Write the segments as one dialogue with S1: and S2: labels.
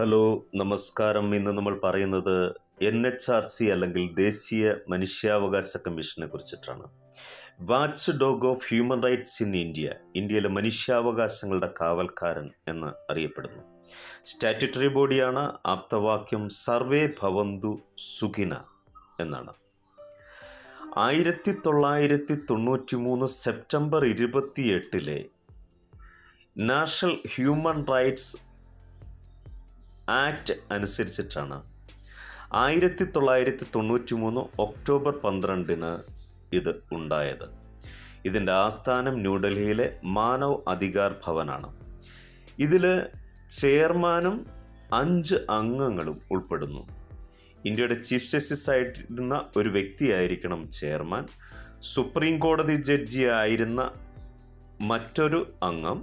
S1: Hello, നമസ്കാരം. ഇന്ന് നമ്മൾ പറയുന്നത് NHRC അല്ലെങ്കിൽ ദേശീയ മനുഷ്യാവകാശ കമ്മീഷനെ കുറിച്ചിട്ടാണ്. Watch dog of human rights in ഇന്ത്യയിലെ മനുഷ്യാവകാശങ്ങളുടെ കാവൽക്കാരൻ എന്ന് അറിയപ്പെടുന്നു. സ്റ്റാറ്റ്യൂട്ടറി ബോഡിയാണ്. ആപ്തവാക്യം സർവേ ഭവന്തു സുഖിന എന്നാണ്. 1993 September 28 national human rights act അനുസരിച്ചിട്ടാണ് 1993 ഒക്ടോബർ 12 ഇത് ഉണ്ടായത്. ഇതിൻ്റെ ആസ്ഥാനം ന്യൂഡൽഹിയിലെ മാനവ് അധികാർ ഭവനാണ്. ഇതിൽ ചെയർമാനും 5 അംഗങ്ങളും ഉൾപ്പെടുന്നു. ഇന്ത്യയുടെ ചീഫ് ജസ്റ്റിസ് ആയിരുന്ന ഒരു വ്യക്തിയായിരിക്കണം ചെയർമാൻ. സുപ്രീം കോടതി ജഡ്ജി ആയിരുന്ന മറ്റൊരു അംഗം,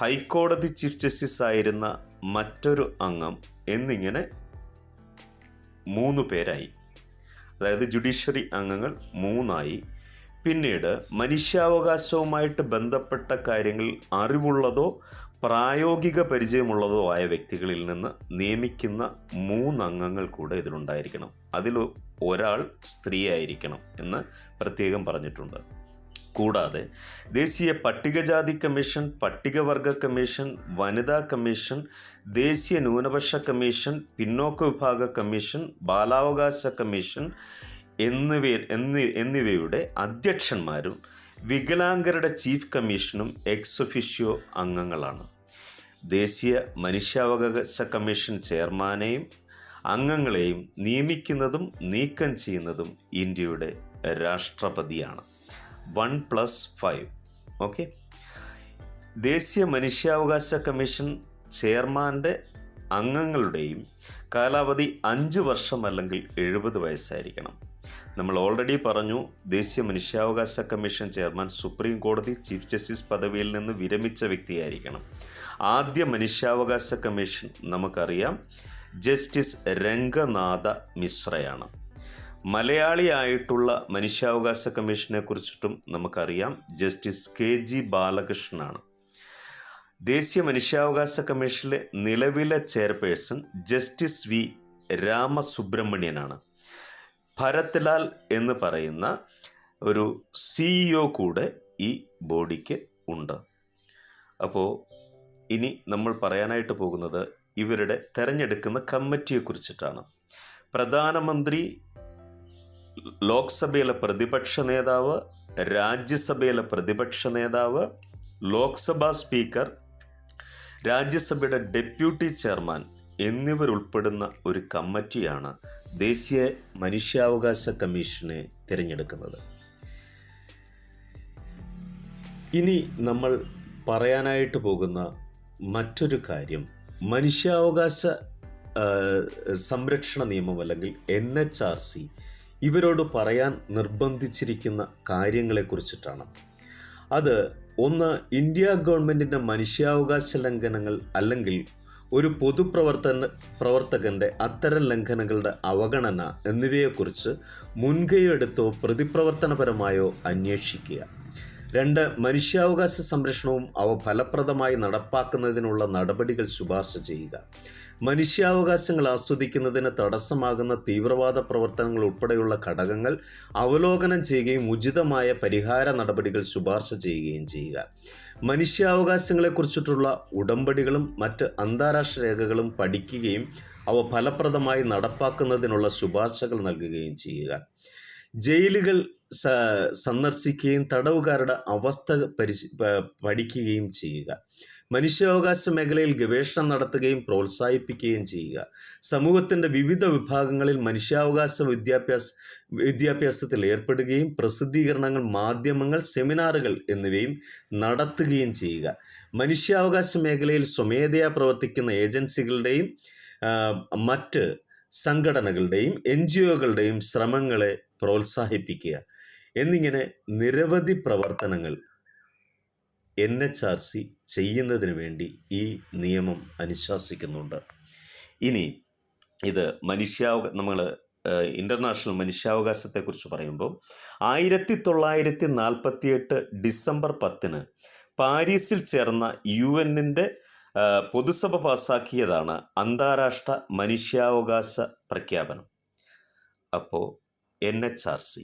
S1: ഹൈക്കോടതി ചീഫ് ജസ്റ്റിസ് ആയിരുന്ന മറ്റൊരു അംഗം എന്നിങ്ങനെ 3 പേരായി. അതായത് ജുഡീഷ്യറി അംഗങ്ങൾ 3 പിന്നീട് മനുഷ്യാവകാശവുമായിട്ട് ബന്ധപ്പെട്ട കാര്യങ്ങളിൽ അറിവുള്ളതോ പ്രായോഗിക പരിചയമുള്ളതോ ആയ വ്യക്തികളിൽ നിന്ന് നിയമിക്കുന്ന 3 അംഗങ്ങൾ കൂടെ ഇതിലുണ്ടായിരിക്കണം. അതിൽ ഒരാൾ സ്ത്രീ ആയിരിക്കണം എന്ന് പ്രത്യേകം പറഞ്ഞിട്ടുണ്ട്. കൂടാതെ ദേശീയ പട്ടികജാതി കമ്മീഷൻ, പട്ടികവർഗ കമ്മീഷൻ, വനിതാ കമ്മീഷൻ, ദേശീയ ന്യൂനപക്ഷ കമ്മീഷൻ, പിന്നോക്ക വിഭാഗ കമ്മീഷൻ, ബാലാവകാശ കമ്മീഷൻ എന്നിവയുടെ അധ്യക്ഷന്മാരും വികലാംഗരുടെ ചീഫ് കമ്മീഷനും എക്സ് ഒഫീഷ്യോ അംഗങ്ങളാണ്. ദേശീയ മനുഷ്യാവകാശ കമ്മീഷൻ ചെയർമാനെയും അംഗങ്ങളെയും നിയമിക്കുന്നതും നീക്കം ചെയ്യുന്നതും ഇന്ത്യയുടെ രാഷ്ട്രപതിയാണ്. 1+5. ഓക്കെ. ദേശീയ മനുഷ്യാവകാശ കമ്മീഷൻ ചെയർമാൻ്റെ അംഗങ്ങളുടെയും കാലാവധി 5 വർഷം അല്ലെങ്കിൽ 70 വയസ്സായിരിക്കണം. നമ്മൾ ഓൾറെഡി പറഞ്ഞു, ദേശീയ മനുഷ്യാവകാശ കമ്മീഷൻ ചെയർമാൻ സുപ്രീം കോടതി ചീഫ് ജസ്റ്റിസ് പദവിയിൽ നിന്ന് വിരമിച്ച വ്യക്തിയായിരിക്കണം. ആദ്യ മനുഷ്യാവകാശ കമ്മീഷൻ നമുക്കറിയാം ജസ്റ്റിസ് രംഗനാഥ മിശ്രയാണ്. മലയാളിയായിട്ടുള്ള മനുഷ്യാവകാശ കമ്മീഷനെ കുറിച്ചിട്ടും നമുക്കറിയാം ജസ്റ്റിസ് KG ബാലകൃഷ്ണനാണ്. ദേശീയ മനുഷ്യാവകാശ കമ്മീഷനിലെ നിലവിലെ ചെയർപേഴ്സൺ ജസ്റ്റിസ് V രാമസുബ്രഹ്മണ്യനാണ്. ഭരത്ലാൽ എന്ന് പറയുന്ന ഒരു CEO കൂടെ ഈ ബോഡിക്ക് ഉണ്ട്. അപ്പോൾ ഇനി നമ്മൾ പറയാനായിട്ട് പോകുന്നത് ഇവരുടെ തെരഞ്ഞെടുക്കുന്ന കമ്മിറ്റിയെക്കുറിച്ചിട്ടാണ്. പ്രധാനമന്ത്രി, ലോക്സഭയിലെ പ്രതിപക്ഷ നേതാവ്, രാജ്യസഭയിലെ പ്രതിപക്ഷ നേതാവ്, ലോക്സഭാ സ്പീക്കർ, രാജ്യസഭയുടെ ഡെപ്യൂട്ടി ചെയർമാൻ എന്നിവരുൾപ്പെടുന്ന ഒരു കമ്മിറ്റിയാണ് ദേശീയ മനുഷ്യാവകാശ കമ്മീഷനെ തിരഞ്ഞെടുക്കുന്നത്. ഇനി നമ്മൾ പറയാനായിട്ട് പോകുന്ന മറ്റൊരു കാര്യം മനുഷ്യാവകാശ സംരക്ഷണ നിയമം അല്ലെങ്കിൽ NHRC ഇവരോട് പറയാൻ നിർബന്ധിച്ചിരിക്കുന്ന കാര്യങ്ങളെക്കുറിച്ചിട്ടാണ്. അത് ഒന്ന്, ഇന്ത്യ ഗവൺമെൻറ്റിൻ്റെ മനുഷ്യാവകാശ ലംഘനങ്ങൾ അല്ലെങ്കിൽ ഒരു പൊതുപ്രവർത്തകൻ്റെ അത്തരം ലംഘനങ്ങളുടെ അവഗണന എന്നിവയെക്കുറിച്ച് മുൻകൈയെടുത്തോ പ്രതിപ്രവർത്തനപരമായോ അന്വേഷിക്കുക. 2, മനുഷ്യാവകാശ സംരക്ഷണവും അവ ഫലപ്രദമായി നടപ്പാക്കുന്നതിനുള്ള നടപടികൾ ശുപാർശ ചെയ്യുക. മനുഷ്യാവകാശങ്ങൾ ആസ്വദിക്കുന്നതിന് തടസ്സമാകുന്ന തീവ്രവാദ പ്രവർത്തനങ്ങൾ ഉൾപ്പെടെയുള്ള ഘടകങ്ങൾ അവലോകനം ചെയ്യുകയും ഉചിതമായ പരിഹാര നടപടികൾ ശുപാർശ ചെയ്യുകയും ചെയ്യുക. മനുഷ്യാവകാശങ്ങളെക്കുറിച്ചിട്ടുള്ള ഉടമ്പടികളും മറ്റ് അന്താരാഷ്ട്ര രേഖകളും പഠിക്കുകയും അവ ഫലപ്രദമായി നടപ്പാക്കുന്നതിനുള്ള ശുപാർശകൾ നൽകുകയും ചെയ്യുക. ജയിലുകൾ സന്ദർശിക്കുകയും തടവുകാരുടെ അവസ്ഥ പഠിക്കുകയും ചെയ്യുക. മനുഷ്യാവകാശ മേഖലയിൽ ഗവേഷണം നടത്തുകയും പ്രോത്സാഹിപ്പിക്കുകയും ചെയ്യുക. സമൂഹത്തിൻ്റെ വിവിധ വിഭാഗങ്ങളിൽ മനുഷ്യാവകാശ വിദ്യാഭ്യാസത്തിൽ ഏർപ്പെടുകയും പ്രസിദ്ധീകരണങ്ങൾ, മാധ്യമങ്ങൾ, സെമിനാറുകൾ എന്നിവയും നടത്തുകയും ചെയ്യുക. മനുഷ്യാവകാശ മേഖലയിൽ സ്വമേധയാ പ്രവർത്തിക്കുന്ന ഏജൻസികളുടെയും മറ്റ് സംഘടനകളുടെയും NGOകളുടെയും ശ്രമങ്ങളെ പ്രോത്സാഹിപ്പിക്കുക എന്നിങ്ങനെ നിരവധി പ്രവർത്തനങ്ങൾ NHRC ചെയ്യുന്നതിന് വേണ്ടി ഈ നിയമം അനുശാസിക്കുന്നുണ്ട്. ഇനി ഇത് നമ്മൾ ഇൻ്റർനാഷണൽ മനുഷ്യാവകാശത്തെക്കുറിച്ച് പറയുമ്പോൾ 1948 ഡിസംബർ 10 പാരീസിൽ ചേർന്ന UN പൊതുസഭ പാസ്സാക്കിയതാണ് അന്താരാഷ്ട്ര മനുഷ്യാവകാശ പ്രഖ്യാപനം. അപ്പോൾ NHRC